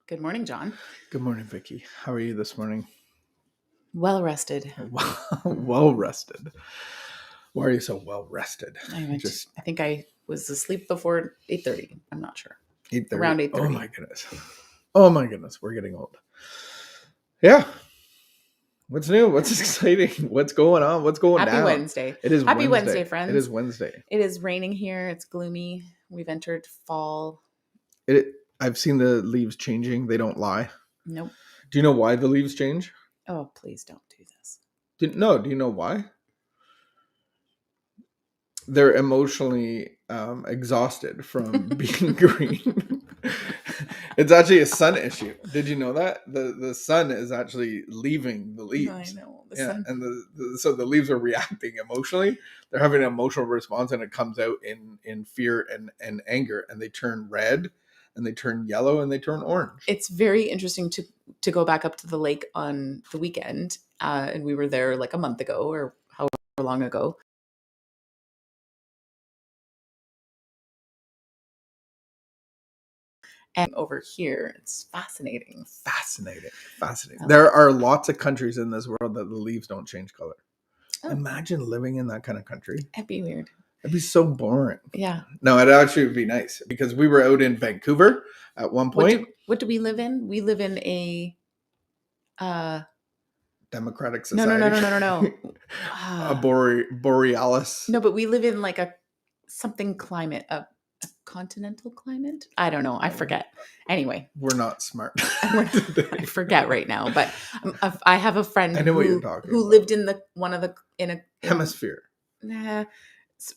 Good morning, John. Good morning, Vicky. How are you this morning? Well rested. Well rested. Why are you so well rested? I think I was asleep before 8:30. I'm not sure. 8:30. Around 8:30. Oh my goodness. Oh my goodness. We're getting old. Yeah. What's new? What's exciting? What's going on? What's going Happy down? Wednesday. It is Happy Wednesday, friends. It is Wednesday. It is raining here. It's gloomy. We've entered fall. I've seen the leaves changing. They don't lie. Nope. Do you know why the leaves change? Oh, please don't do this. Do you know why? They're emotionally exhausted from being green. It's actually a sun issue. Did you know that the sun is actually leaving the leaves? I know. Sun. And so the leaves are reacting emotionally. They're having an emotional response, and it comes out in fear and anger, and they turn red, and they turn yellow, and they turn orange. It's very interesting to go back up to the lake on the weekend, and we were there like a month ago or however long ago. And over here, it's fascinating. Fascinating. There are lots of countries in this world that the leaves don't change color. Oh. Imagine living in that kind of country. That'd be weird. It'd be so boring. Yeah. No, it actually would be nice because we were out in Vancouver at one point. What do we live in? We live in a democratic society. No. A borealis. No, but we live in like a something climate, a continental climate. I don't know. I forget. Anyway, we're not smart. I forget right now. But I have a friend who lived in in a hemisphere. Nah.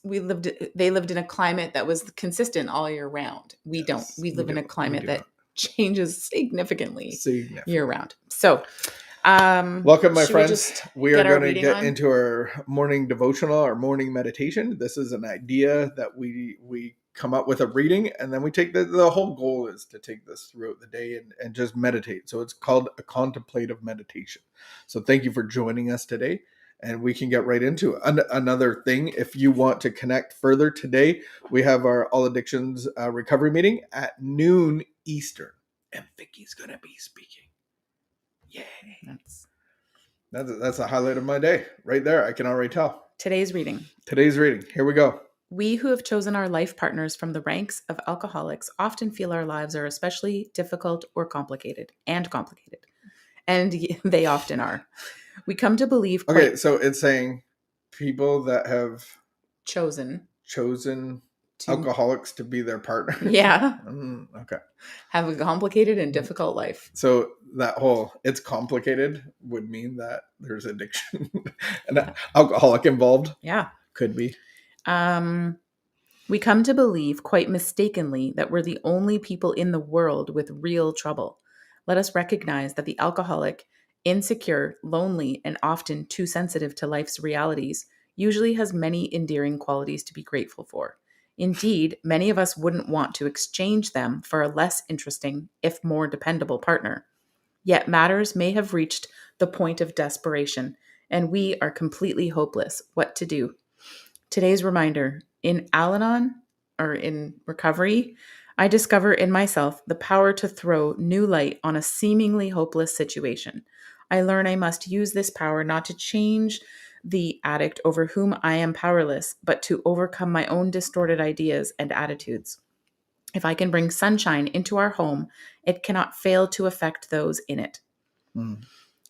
They lived in a climate that was consistent all year round. We don't. We live in a climate that changes significantly year round. So welcome, my friends. We are going to get into our morning devotional, our morning meditation. This is an idea that we come up with a reading, and then we take the whole goal is to take this throughout the day and just meditate. So it's called a contemplative meditation. So thank you for joining us today. And we can get right into it. Another thing, if you want to connect further today, we have our All Addictions recovery meeting at noon Eastern. And Vicky's going to be speaking. Yay. That's a highlight of my day. Right there, I can already tell. Today's reading. Here we go. We who have chosen our life partners from the ranks of alcoholics often feel our lives are especially difficult or complicated. And they often are. We come to believe... Okay, so it's saying people that have chosen alcoholics to be their partner. Yeah. Okay. Have a complicated and difficult life. So that whole it's complicated would mean that there's addiction and alcoholic involved. Yeah. Could be. We come to believe quite mistakenly that we're the only people in the world with real trouble. Let us recognize that the alcoholic, insecure, lonely, and often too sensitive to life's realities, usually has many endearing qualities to be grateful for. Indeed, many of us wouldn't want to exchange them for a less interesting, if more dependable partner. Yet matters may have reached the point of desperation, and we are completely hopeless. What to do? Today's reminder, in Anon, or in recovery, I discover in myself the power to throw new light on a seemingly hopeless situation. I learn I must use this power not to change the addict over whom I am powerless, but to overcome my own distorted ideas and attitudes. If I can bring sunshine into our home, it cannot fail to affect those in it.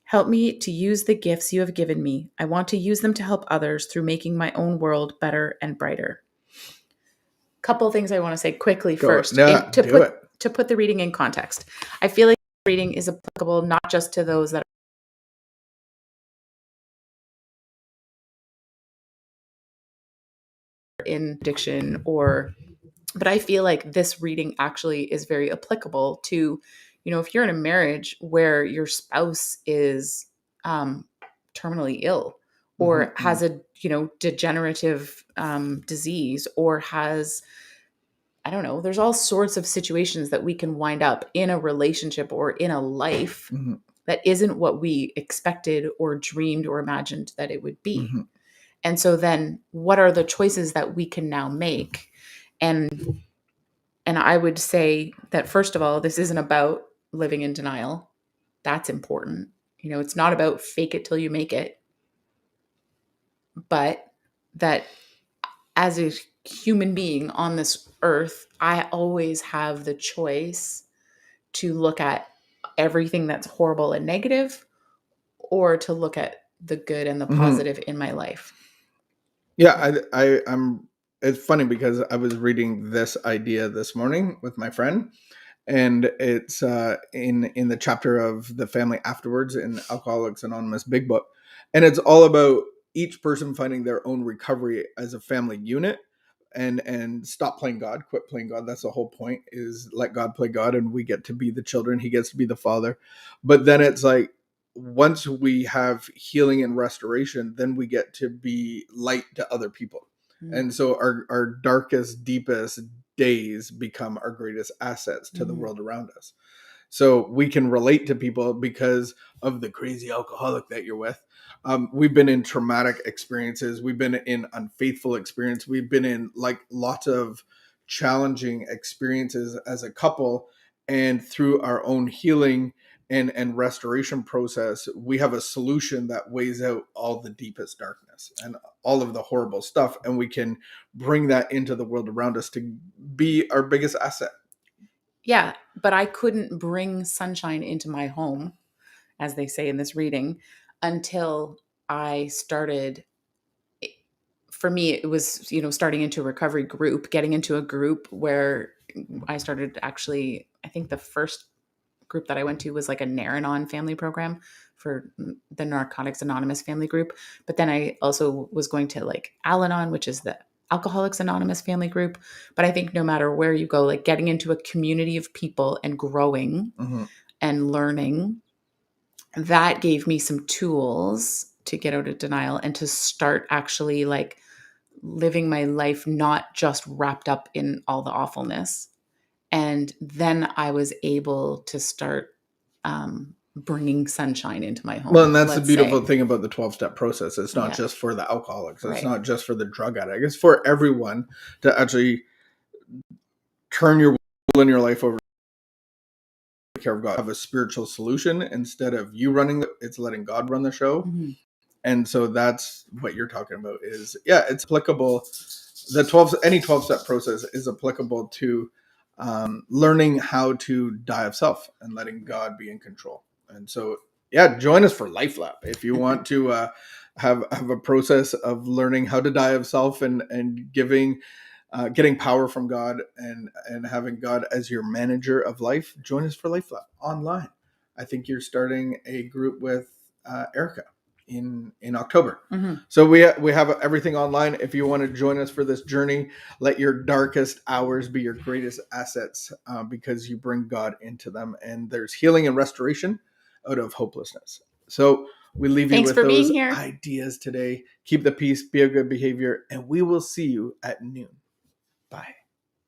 Help me to use the gifts you have given me. I want to use them to help others through making my own world better and brighter. Couple things I want to say quickly first to put the reading in context. I feel like the reading is applicable not just to those that are in addiction but I feel like this reading actually is very applicable to, if you're in a marriage where your spouse is terminally ill or has a, degenerative disease or has, I don't know, there's all sorts of situations that we can wind up in a relationship or in a life that isn't what we expected or dreamed or imagined that it would be. And so then what are the choices that we can now make? And I would say that, first of all, this isn't about living in denial. That's important. It's not about fake it till you make it, but that as a human being on this earth, I always have the choice to look at everything that's horrible and negative, or to look at the good and the positive in my life. Yeah, I'm. It's funny because I was reading this idea this morning with my friend, and it's in the chapter of the family afterwards in Alcoholics Anonymous Big Book, and it's all about each person finding their own recovery as a family unit, and stop playing God, quit playing God. That's the whole point, is let God play God, and we get to be the children. He gets to be the father. But then it's like, once we have healing and restoration, then we get to be light to other people. And so our darkest, deepest days become our greatest assets to the world around us. So we can relate to people because of the crazy alcoholic that you're with. We've been in traumatic experiences. We've been in unfaithful experience. We've been in like lots of challenging experiences as a couple. And through our own healing and restoration process, we have a solution that weighs out all the deepest darkness and all of the horrible stuff. And we can bring that into the world around us to be our biggest asset. Yeah, but I couldn't bring sunshine into my home, as they say in this reading, until I started. For me, it was, starting into a recovery group, getting into a group where I started actually, I think the first group that I went to was like a Anon family program for the Narcotics Anonymous family group. But then I also was going to like Al-Anon, which is the Alcoholics Anonymous family group. But I think no matter where you go, like getting into a community of people and growing and learning, that gave me some tools to get out of denial and to start actually like living my life, not just wrapped up in all the awfulness. And then I was able to start bringing sunshine into my home. Well, and that's the beautiful thing about the 12-step process. It's not just for the alcoholics. It's not just for the drug addict. It's for everyone to actually turn your will in your life over to the care of God. Have a spiritual solution instead of you running it's letting God run the show. And so that's what you're talking about is, it's applicable. Any 12-step process is applicable to learning how to die of self and letting God be in control. And so, join us for LifeLab if you want to have a process of learning how to die of self and getting power from God and having God as your manager of life. Join us for LifeLab online. I think you're starting a group with Erica in October. So we have everything online. If you want to join us for this journey, let your darkest hours be your greatest assets, because you bring God into them, and there's healing and restoration out of hopelessness. So we leave you with those ideas today. Keep the peace, be a good behavior, and we will see you at noon. Bye.